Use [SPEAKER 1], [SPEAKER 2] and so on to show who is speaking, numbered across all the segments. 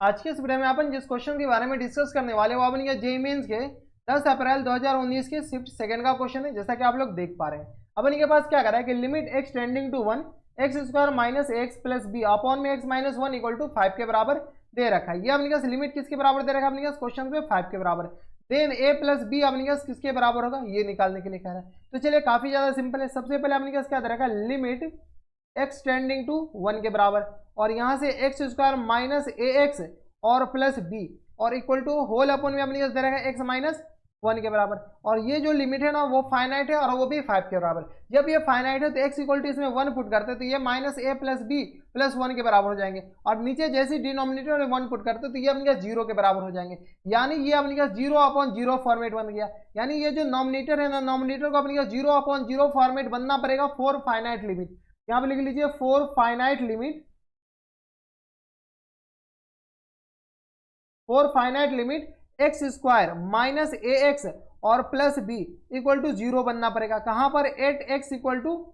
[SPEAKER 1] आज के इस वीडियो में अपन जिस क्वेश्चन के बारे में डिस्कस करने वाले वो अपन जेईई मेंस के 10 अप्रैल 2019 के शिफ्ट सेकंड का क्वेश्चन है। जैसा कि आप लोग देख पा रहे हैं, अपन के पास क्या करा है कि limit x tending to 1 x square minus x plus b upon में x माइनस 1 इक्वल टू 5 के बराबर दे रखा है। ये अपने पास लिमिट किसके बराबर दे रखा है, अपने पास क्वेश्चन पे 5 के बराबर। देन a प्लस बी अपने पास किसके बराबर होगा ये निकालने के लिए कह रहा है। तो चलिए काफी ज्यादा सिंपल है। सबसे पहले अपने पास क्या दे रखा है, लिमिट x टेंडिंग टू 1 के बराबर और यहाँ से एक्स स्क्वायर माइनस ए एक्स और प्लस बी और इक्वल टू होल अपॉन में अपने दे रखा है एक्स माइनस 1 के बराबर। और ये जो लिमिट है ना वो फाइनाइट है और वो भी 5 के बराबर। जब ये फाइनाइट है तो एक्स इक्वल टू इसमें 1 पुट करते तो ये minus a plus B plus 1 के बराबर हो जाएंगे और नीचे जैसे डिनोमिनेटर में 1 पुट करते तो ये अपने 0 के बराबर हो जाएंगे। यानी ये अपने 0 अपॉन 0 फॉर्मेट बन गया। यानी ये जो नॉमिनेटर है ना, नॉमिनेटर को अपने 0 अपॉन 0 फॉर्मेट बनना पड़ेगा फॉर फाइनाइट लिमिट। यहाँ पे लिख लीजिए for finite limit, for finite limit x square minus A x और प्लस बी इक्वल टू 0 बनना पड़ेगा। कहां पर, एट एक्स इक्वल टू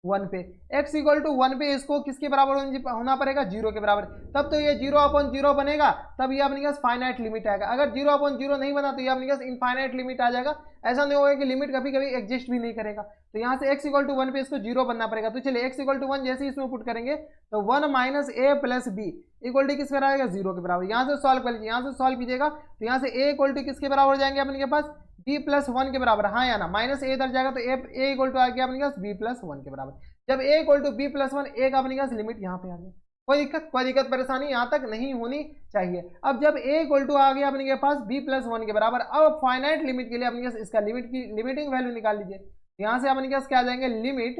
[SPEAKER 1] 1 पे। x इक्वल टू 1 पे इसको किसके बराबर होना पड़ेगा, 0 के बराबर। तब तो ये 0 अपॉन 0 बनेगा, तब ये अपने पास फाइनाइट लिमिट आएगा। अगर 0 अपॉन 0 नहीं बना तो ये अपने पास इनफाइनाइट लिमिट आ जाएगा। ऐसा नहीं होगा कि लिमिट कभी कभी एग्जिस्ट भी नहीं करेगा। तो यहाँ से x इक्वल टू 1 पे इसको 0 बनना पड़ेगा। तो चलिए x इक्वल टू 1 जैसे इसमें पुट करेंगे तो 1 minus a plus b equal to किस पर आएगा, 0 के बराबर। यहाँ से सॉल्व कर लीजिए, यहाँ से सॉल्व कीजिएगा तो यहाँ से a इक्वल टू किसके बराबर हो जाएंगे अपने के पास, b प्लस 1 के बराबर। हाँ या ना, माइनस ए इधर जाएगा तो a इक्वल टू आ गया अपने पास b प्लस 1 के बराबर। जब a equal to b plus 1 a का अपने पास लिमिट यहाँ पे आ गया। कोई दिक्कत परेशानी यहाँ तक नहीं होनी चाहिए। अब जब a इक्वल टू आ गया अपने के पास b प्लस 1 के बराबर, अब फाइनाइट लिमिट के लिए अपने पास इसका लिमिट की लिमिटिंग वैल्यू निकाल लीजिए। यहाँ से अपने पास क्या आ जाएंगे, लिमिट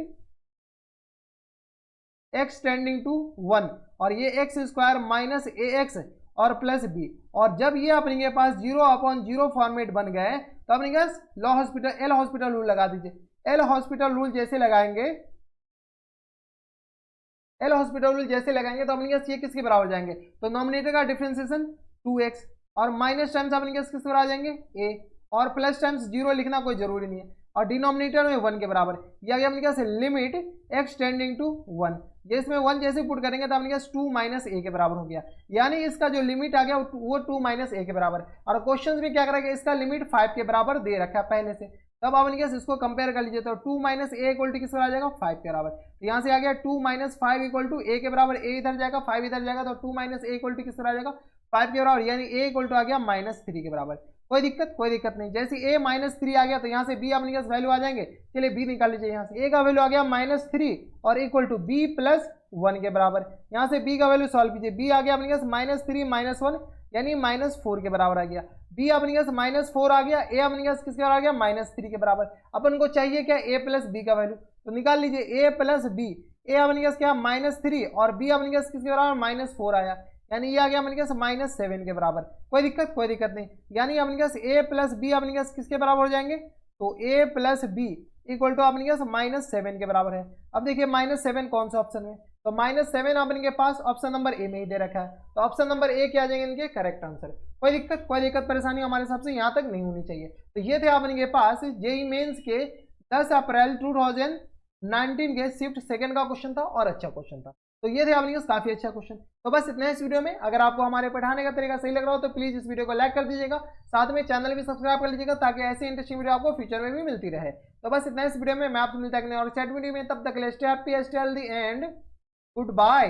[SPEAKER 1] x टेंडिंग टू 1 और ये एक्स स्क्वायर माइनस ए एक्स और प्लस बी। और जब ये अपने के पास 0 अपॉन 0 फॉर्मेट बन गए तो अपने पास एल हॉस्पिटल रूल लगा दीजिए। एल हॉस्पिटल रूल जैसे लगाएंगे, एल हॉस्पिटल रूल जैसे लगाएंगे तो अपने पास ये किसके बराबर हो जाएंगे, तो नॉमिनेटर का डिफरेंशिएशन 2x और माइनस टाइम्स अपने पास किसके बराबर आ जाएंगे, a और प्लस टाइम्स 0 लिखना कोई जरूरी नहीं है और डिनोमिनेटर में 1 के बराबर। ये आ गया अपने पास लिमिट x टेंडिंग टू 1, जिसमें 1 जैसे पुट करेंगे तो अपने पास 2 माइनस ए के बराबर हो गया। यानी इसका जो लिमिट आ गया वो 2 माइनस ए के बराबर। और क्वेश्चन में क्या करेंगे, इसका लिमिट 5 के बराबर दे रखा है पहले से। तब अपने पास इसको कंपेयर कर लीजिए तो 2 माइनस ए इक्वल टू किस पर आ जाएगा, 5 के बराबर। तो यहाँ से आ गया 2 माइनस 5 इक्वल टू ए के बराबर। ए इधर जाएगा 5 इधर जाएगा तो 2 माइनस ए इक्वल टू किस पर आ जाएगा, 5 के बराबर। यानी ए इक्वल टू आ गया माइनस 3 के बराबर। कोई दिक्कत नहीं। जैसे ए माइनस 3 आ गया तो यहाँ से बी अपने पास वैल्यू आ जाएंगे। चलिए बी निकाल लीजिए। यहाँ से ए का वैल्यू आ गया माइनस 3 और इक्वल टू बी प्लस 1 के बराबर। यहाँ से बी का वैल्यू सॉल्व कीजिए। बी आ गया अपने पास माइनस 3 माइनस 1 यानी माइनस 4 के बराबर आ गया। बी अपने पास माइनस 4 आ गया, ए अपने पास किसके बराबर आ गया, माइनस 3 के बराबर। अपन को चाहिए क्या, ए प्लस बी का वैल्यू। तो निकाल लीजिए ए प्लस बी। ए अपने पास क्या, माइनस 3 और बी अपने पास किसके बराबर, माइनस 4 आया। यानी ये आ गया अपने पास माइनस 7 के बराबर। कोई दिक्कत नहीं। यानी अपने पास ए प्लस बी अपने पास किसके बराबर हो जाएंगे, तो ए प्लस बी इक्वल टू अपने पास माइनस 7 के बराबर है। अब देखिए माइनस 7 कौन सा ऑप्शन में, तो माइनस 7 अपने के पास ऑप्शन नंबर ए में ही दे रखा है। तो ऑप्शन नंबर ए क्या आ जाएंगे इनके करेक्ट आंसर। कोई दिक्कत परेशानी हमारे हिसाब से यहाँ तक नहीं होनी चाहिए। तो ये थे अपने के पास जेईई मेंस के 10 अप्रैल 2019 के शिफ्ट सेकंड का क्वेश्चन था और अच्छा क्वेश्चन था। तो ये थे अपने पास काफी अच्छा क्वेश्चन। तो बस इतना इस वीडियो में। अगर आपको हमारे पढ़ाने का तरीका सही लग रहा हो तो प्लीज इस वीडियो को लाइक कर दीजिएगा, साथ में चैनल भी सब्सक्राइब कर लीजिएगा ताकि ऐसे इंटरेस्टिंग वीडियो आपको फ्यूचर में भी मिलती रहे। तो बस इतना इस वीडियो में। मैं आपसे मिलता है और चैट वीडियो में, तब तक stay happy, stay healthy and good bye.